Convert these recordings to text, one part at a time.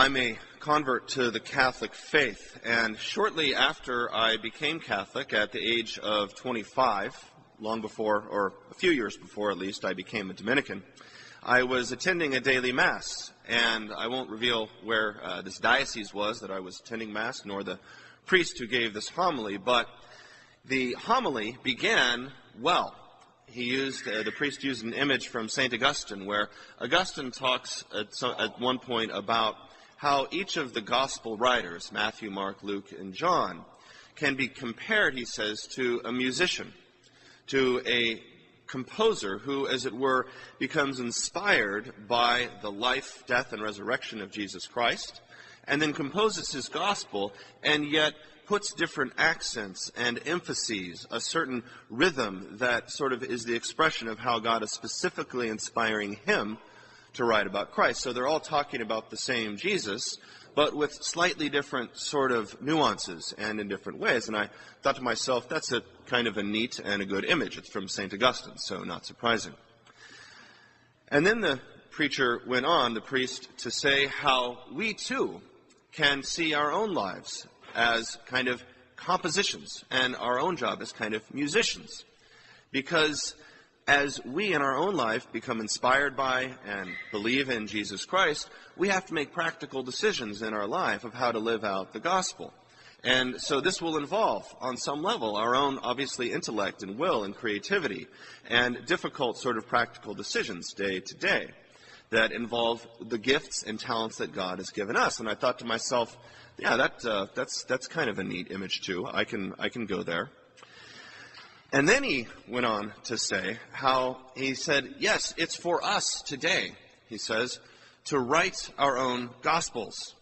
I'm a convert to the Catholic faith, and shortly after I became Catholic, at the age of 25, long before, or a few years before at least, I became a Dominican, I was attending a daily Mass, and I won't reveal where this diocese was that I was attending Mass, nor the priest who gave this homily, but the homily began well. The priest used an image from St. Augustine, where Augustine talks at one point about how each of the gospel writers, Matthew, Mark, Luke, and John, can be compared, he says, to a musician, to a composer who, as it were, becomes inspired by the life, death, and resurrection of Jesus Christ, and then composes his gospel, and yet puts different accents and emphases, a certain rhythm that sort of is the expression of how God is specifically inspiring him to write about Christ. So they're all talking about the same Jesus, but with slightly different sort of nuances and in different ways. And I thought to myself, that's a kind of a neat and a good image. It's from St. Augustine, so not surprising. And then the preacher went on, the priest, to say how we too can see our own lives as kind of compositions and our own job as kind of musicians. Because as we in our own life become inspired by and believe in Jesus Christ, we have to make practical decisions in our life of how to live out the gospel. And so this will involve, on some level, our own, obviously, intellect and will and creativity and difficult sort of practical decisions day to day that involve the gifts and talents that God has given us. And I thought to myself, yeah, that's kind of a neat image too. I can go there. And then he went on to say how he said, yes, it's for us today, he says, to write our own gospels.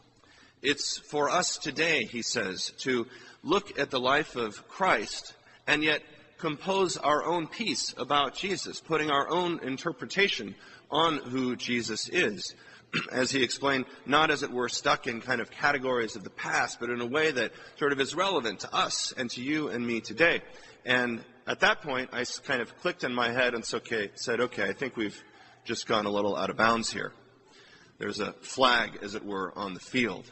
It's for us today, he says, to look at the life of Christ and yet compose our own piece about Jesus, putting our own interpretation on who Jesus is. As he explained, not as it were stuck in kind of categories of the past, but in a way that sort of is relevant to us and to you and me today. And at that point, I kind of clicked in my head and said, okay, I think we've just gone a little out of bounds here. There's a flag, as it were, on the field.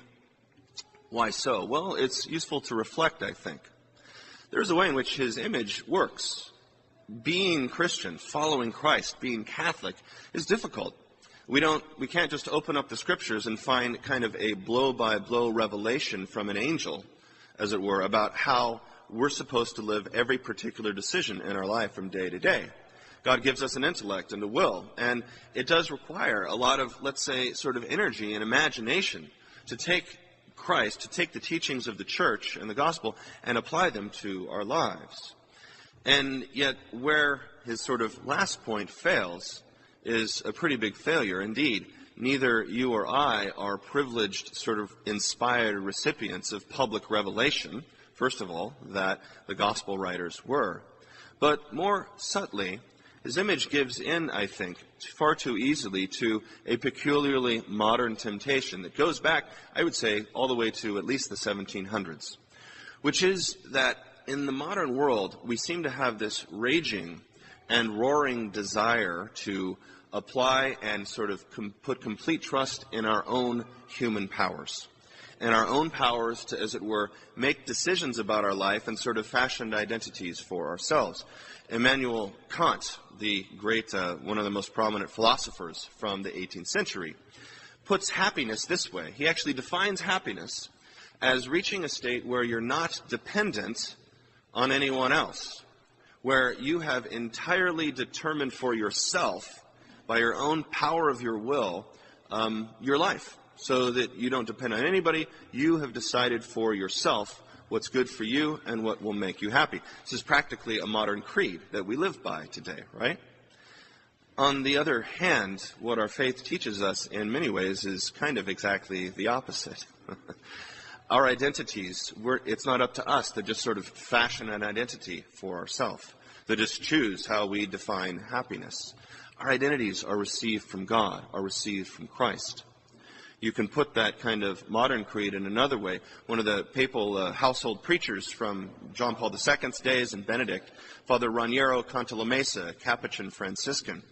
Why so? Well, it's useful to reflect, I think. There's a way in which his image works. Being Christian, following Christ, being Catholic is difficult. We can't just open up the scriptures and find kind of a blow-by-blow revelation from an angel, as it were, about how we're supposed to live every particular decision in our life from day to day. God gives us an intellect and a will, and it does require a lot of, let's say, sort of energy and imagination to take Christ, to take the teachings of the church and the gospel and apply them to our lives. And yet where his sort of last point fails is a pretty big failure indeed. Neither you or I are privileged sort of inspired recipients of public revelation, first of all, that the gospel writers were. But more subtly, his image gives in, I think, far too easily to a peculiarly modern temptation that goes back, I would say, all the way to at least the 1700s, which is that in the modern world, we seem to have this raging and roaring desire to apply and sort of put complete trust in our own human powers, and our own powers to, as it were, make decisions about our life and sort of fashioned identities for ourselves. Immanuel Kant, the great, one of the most prominent philosophers from the 18th century, puts happiness this way. He actually defines happiness as reaching a state where you're not dependent on anyone else, where you have entirely determined for yourself, by your own power of your will, your life, so that you don't depend on anybody. You have decided for yourself what's good for you and what will make you happy. This is practically a modern creed that we live by today, right? On the other hand, what our faith teaches us in many ways is kind of exactly the opposite. Our identities, it's not up to us to just sort of fashion an identity for ourselves, to just choose how we define happiness. Our identities are received from God, are received from Christ. You can put that kind of modern creed in another way. One of the papal household preachers from John Paul II's days and Benedict, Father Raniero Cantalamessa, a Capuchin Franciscan,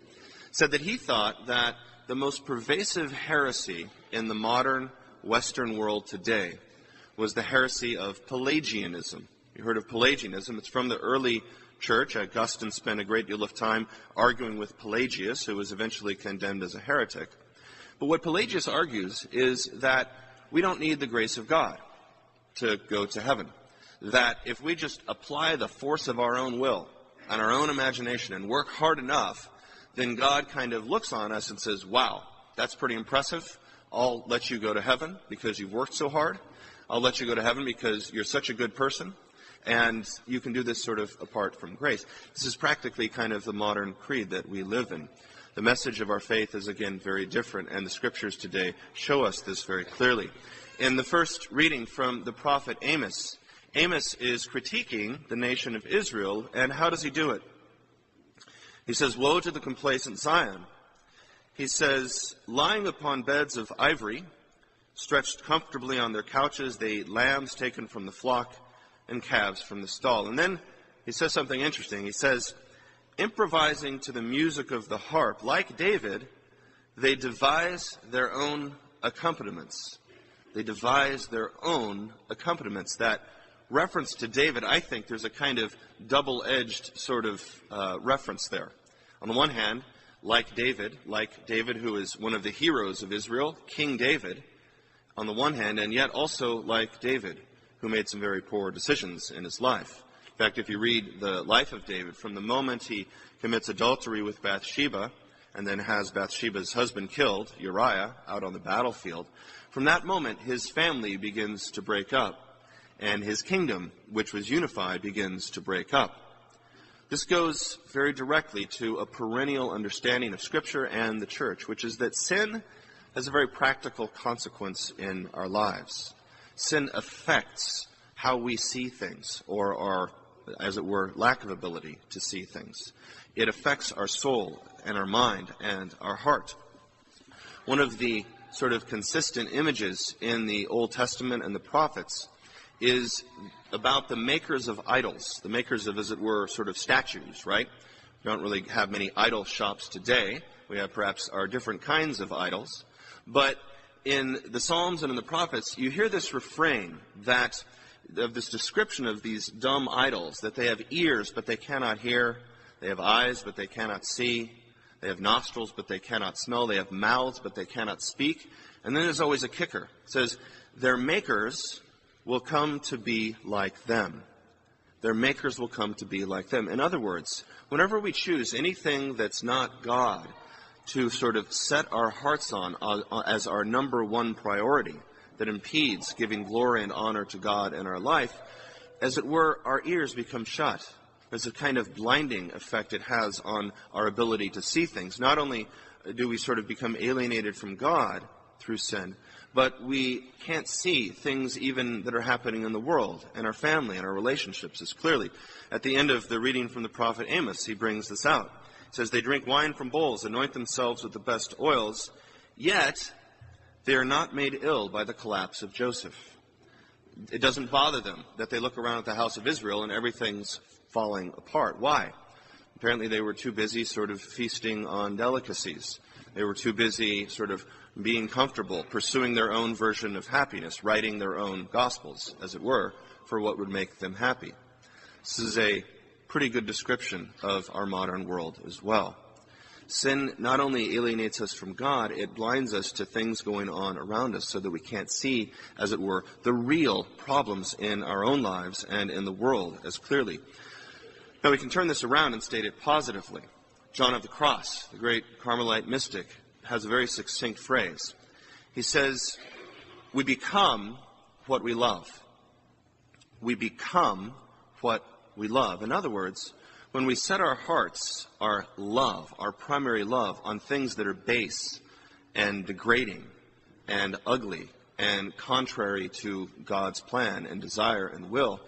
said that he thought that the most pervasive heresy in the modern Western world today was the heresy of Pelagianism. You heard of Pelagianism? It's from the early church. Augustine spent a great deal of time arguing with Pelagius, who was eventually condemned as a heretic. But what Pelagius argues is that we don't need the grace of God to go to heaven. That if we just apply the force of our own will and our own imagination and work hard enough, then God kind of looks on us and says, wow, that's pretty impressive. I'll let you go to heaven because you've worked so hard. I'll let you go to heaven because you're such a good person. And you can do this sort of apart from grace. This is practically kind of the modern creed that we live in. The message of our faith is, again, very different, and the scriptures today show us this very clearly. In the first reading from the prophet Amos, Amos is critiquing the nation of Israel, and how does he do it? He says, "Woe to the complacent Zion." He says, "Lying upon beds of ivory, stretched comfortably on their couches, they eat lambs taken from the flock and calves from the stall." And then he says something interesting. He says, "Improvising to the music of the harp, like David, they devise their own accompaniments." They devise their own accompaniments. That reference to David, I think there's a kind of double-edged sort of reference there. On the one hand, like David who is one of the heroes of Israel, King David, on the one hand, and yet also like David, who made some very poor decisions in his life. In fact, if you read the life of David, from the moment he commits adultery with Bathsheba, and then has Bathsheba's husband killed, Uriah, out on the battlefield, from that moment his family begins to break up, and his kingdom, which was unified, begins to break up. This goes very directly to a perennial understanding of Scripture and the church, which is that sin has a very practical consequence in our lives. Sin affects how we see things, or our, as it were, lack of ability to see things. It affects our soul and our mind and our heart. One of the sort of consistent images in the Old Testament and the prophets is about the makers of idols, the makers of, as it were, sort of statues, right? We don't really have many idol shops today. We have perhaps our different kinds of idols. But in the Psalms and in the prophets, you hear this refrain that, of this description of these dumb idols, that they have ears but they cannot hear, they have eyes but they cannot see, they have nostrils but they cannot smell, they have mouths but they cannot speak. And then there's always a kicker. It says, their makers will come to be like them. Their makers will come to be like them. In other words, whenever we choose anything that's not God to sort of set our hearts on as our number one priority that impedes giving glory and honor to God in our life, as it were, our ears become shut. There's a kind of blinding effect it has on our ability to see things. Not only do we sort of become alienated from God through sin, but we can't see things even that are happening in the world, and our family, and our relationships as clearly. At the end of the reading from the prophet Amos, he brings this out. It says, "They drink wine from bowls, anoint themselves with the best oils, yet they are not made ill by the collapse of Joseph." It doesn't bother them that they look around at the house of Israel and everything's falling apart. Why? Apparently they were too busy sort of feasting on delicacies. They were too busy sort of being comfortable, pursuing their own version of happiness, writing their own gospels, as it were, for what would make them happy. This is a pretty good description of our modern world as well. Sin not only alienates us from God, it blinds us to things going on around us so that we can't see, as it were, the real problems in our own lives and in the world as clearly. Now we can turn this around and state it positively. John of the Cross, the great Carmelite mystic, has a very succinct phrase. He says, "We become what we love." We become what we love. In other words, when we set our hearts, our love, our primary love, on things that are base and degrading and ugly and contrary to God's plan and desire and will,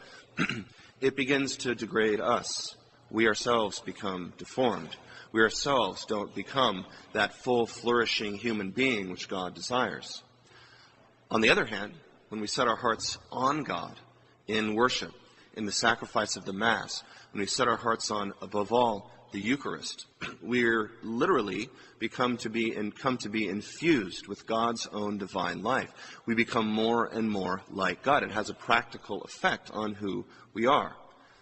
it begins to degrade us. We ourselves become deformed. We ourselves don't become that full, flourishing human being which God desires. On the other hand, when we set our hearts on God in worship, in the sacrifice of the Mass, when we set our hearts on, above all, the Eucharist. We're literally come to be infused with God's own divine life. We become more and more like God. It has a practical effect on who we are.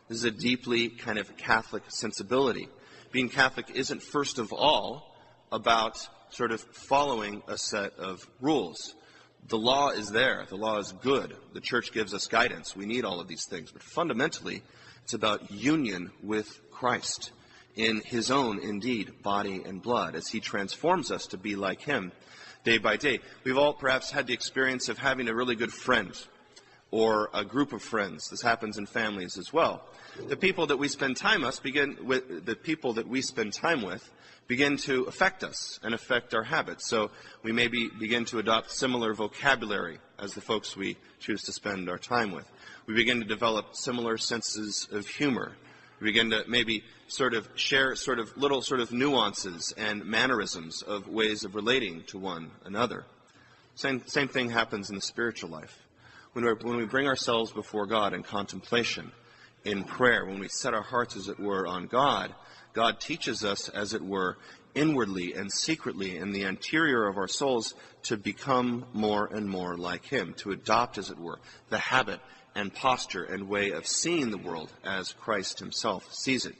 This is a deeply kind of Catholic sensibility. Being Catholic isn't first of all about sort of following a set of rules. The law is there. The law is good. The Church gives us guidance. We need all of these things. But fundamentally, it's about union with Christ in his own, indeed, body and blood as he transforms us to be like him day by day. We've all perhaps had the experience of having a really good friend or a group of friends. This happens in families as well. The people that we spend time with begin to affect us and affect our habits. So we maybe begin to adopt similar vocabulary as the folks we choose to spend our time with. We begin to develop similar senses of humor. We begin to maybe sort of share little nuances and mannerisms of ways of relating to one another. Same thing happens in the spiritual life. When we bring ourselves before God in contemplation, in prayer, when we set our hearts, as it were, on God, God teaches us, as it were, inwardly and secretly in the interior of our souls to become more and more like him, to adopt, as it were, the habit and posture and way of seeing the world as Christ himself sees it.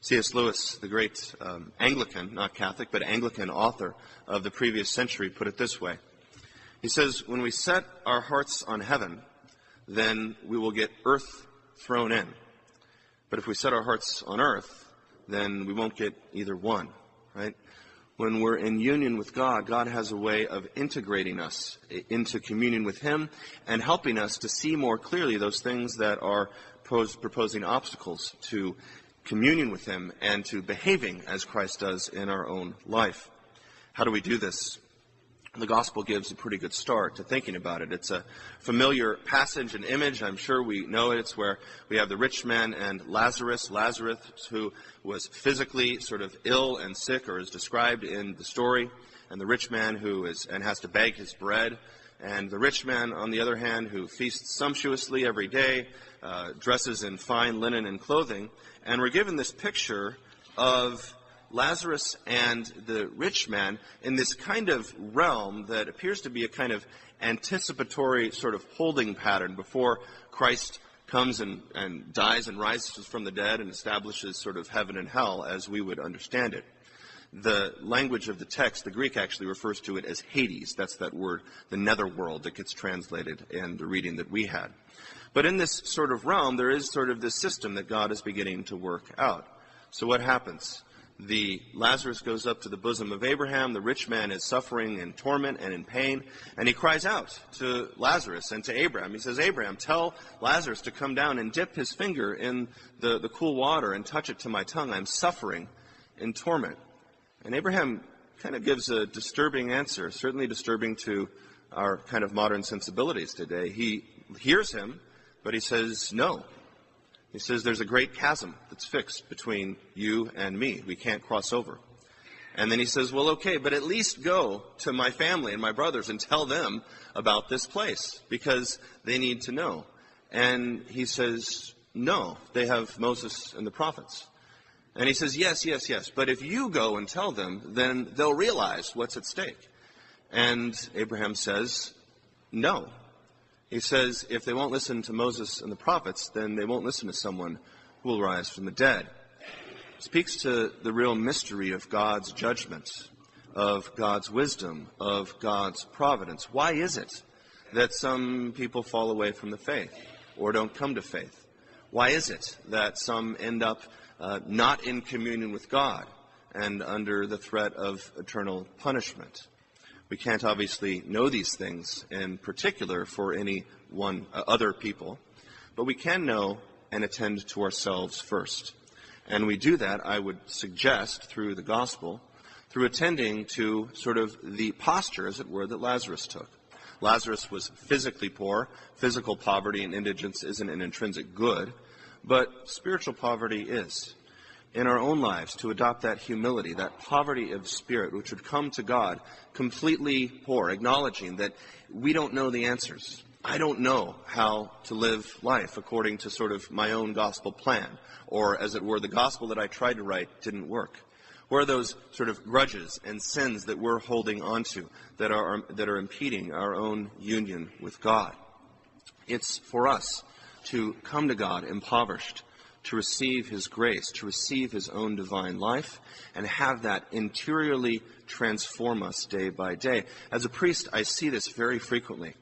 C.S. Lewis, the great Anglican, not Catholic, but Anglican author of the previous century, put it this way. He says, when we set our hearts on heaven, then we will get earth thrown in. But if we set our hearts on earth, then we won't get either one, right? When we're in union with God, God has a way of integrating us into communion with him and helping us to see more clearly those things that are proposing obstacles to communion with him and to behaving as Christ does in our own life. How do we do this? The gospel gives a pretty good start to thinking about it. It's a familiar passage and image. I'm sure we know it. It's where we have the rich man and Lazarus. Lazarus, who was physically sort of ill and sick, or is described in the story, and the rich man who has to beg his bread. And the rich man, on the other hand, who feasts sumptuously every day, dresses in fine linen and clothing. And we're given this picture of Lazarus and the rich man in this kind of realm that appears to be a kind of anticipatory sort of holding pattern before Christ comes and dies and rises from the dead and establishes sort of heaven and hell as we would understand it. The language of the text, the Greek actually refers to it as Hades. That's that word, the netherworld, that gets translated in the reading that we had. But in this sort of realm, there is sort of this system that God is beginning to work out. So what happens? Lazarus goes up to the bosom of Abraham. The rich man is suffering in torment and in pain. And he cries out to Lazarus and to Abraham. He says, Abraham, tell Lazarus to come down and dip his finger in the cool water and touch it to my tongue. I'm suffering in torment. And Abraham kind of gives a disturbing answer, certainly disturbing to our kind of modern sensibilities today. He hears him, but he says, no. He says, there's a great chasm that's fixed between you and me. We can't cross over. And then he says, well, okay, but at least go to my family and my brothers and tell them about this place because they need to know. And he says, no, they have Moses and the prophets. And he says, yes, but if you go and tell them, then they'll realize what's at stake. And Abraham says, no. He says, if they won't listen to Moses and the prophets, then they won't listen to someone who will rise from the dead. It speaks to the real mystery of God's judgment, of God's wisdom, of God's providence. Why is it that some people fall away from the faith or don't come to faith? Why is it that some end up not in communion with God and under the threat of eternal punishment? We can't obviously know these things in particular for any other people, but we can know and attend to ourselves first. And we do that, I would suggest, through the gospel, through attending to sort of the posture, as it were, that Lazarus took. Lazarus was physically poor. Physical poverty and indigence isn't an intrinsic good, but spiritual poverty is. In our own lives, to adopt that humility, that poverty of spirit, which would come to God completely poor, acknowledging that we don't know the answers. I don't know how to live life according to sort of my own gospel plan, or as it were, the gospel that I tried to write didn't work. Where are those sort of grudges and sins that we're holding onto that are impeding our own union with God? It's for us to come to God impoverished, to receive His grace, to receive His own divine life, and have that interiorly transform us day by day. As a priest, I see this very frequently.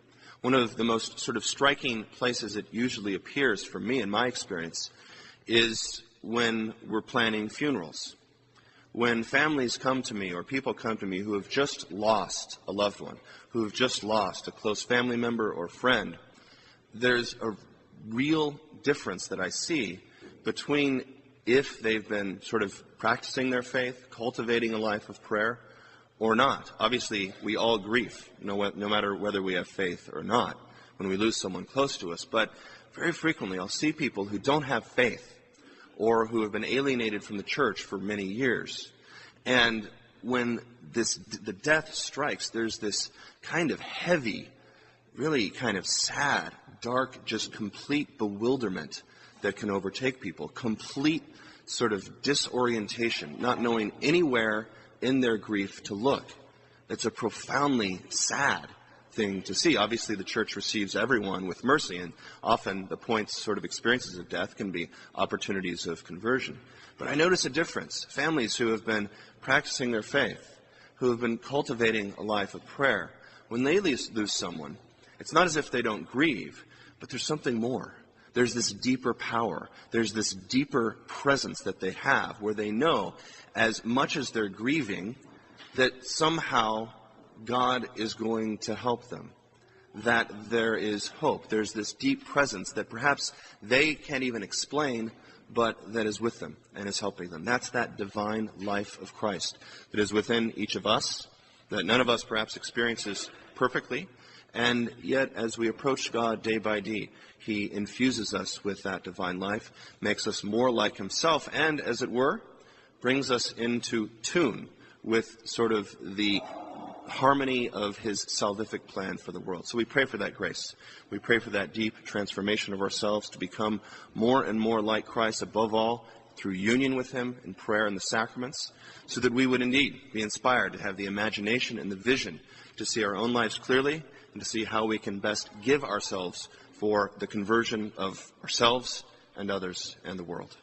One of the most sort of striking places it usually appears for me in my experience is when we're planning funerals. When families come to me or people come to me who have just lost a loved one, who have just lost a close family member or friend, there's a real difference that I see between if they've been sort of practicing their faith, cultivating a life of prayer, or not. Obviously, we all grieve, no matter whether we have faith or not, when we lose someone close to us. But very frequently, I'll see people who don't have faith or who have been alienated from the church for many years. And when the death strikes, there's this kind of heavy, really kind of sad, dark, just complete bewilderment that can overtake people. Complete sort of disorientation, not knowing anywhere in their grief to look. It's a profoundly sad thing to see. Obviously, the church receives everyone with mercy, and often the points, sort of experiences of death can be opportunities of conversion. But I notice a difference. Families who have been practicing their faith, who have been cultivating a life of prayer, when they lose someone, it's not as if they don't grieve, but there's something more. There's this deeper power. There's this deeper presence that they have where they know, as much as they're grieving, that somehow God is going to help them, that there is hope. There's this deep presence that perhaps they can't even explain, but that is with them and is helping them. That's that divine life of Christ that is within each of us, that none of us perhaps experiences perfectly, and yet as we approach God day by day, He infuses us with that divine life, makes us more like Himself, and, as it were, brings us into tune with sort of the harmony of His salvific plan for the world. So we pray for that grace. We pray for that deep transformation of ourselves to become more and more like Christ, above all, through union with Him in prayer and the sacraments, so that we would indeed be inspired to have the imagination and the vision to see our own lives clearly and to see how we can best give ourselves for the conversion of ourselves and others and the world.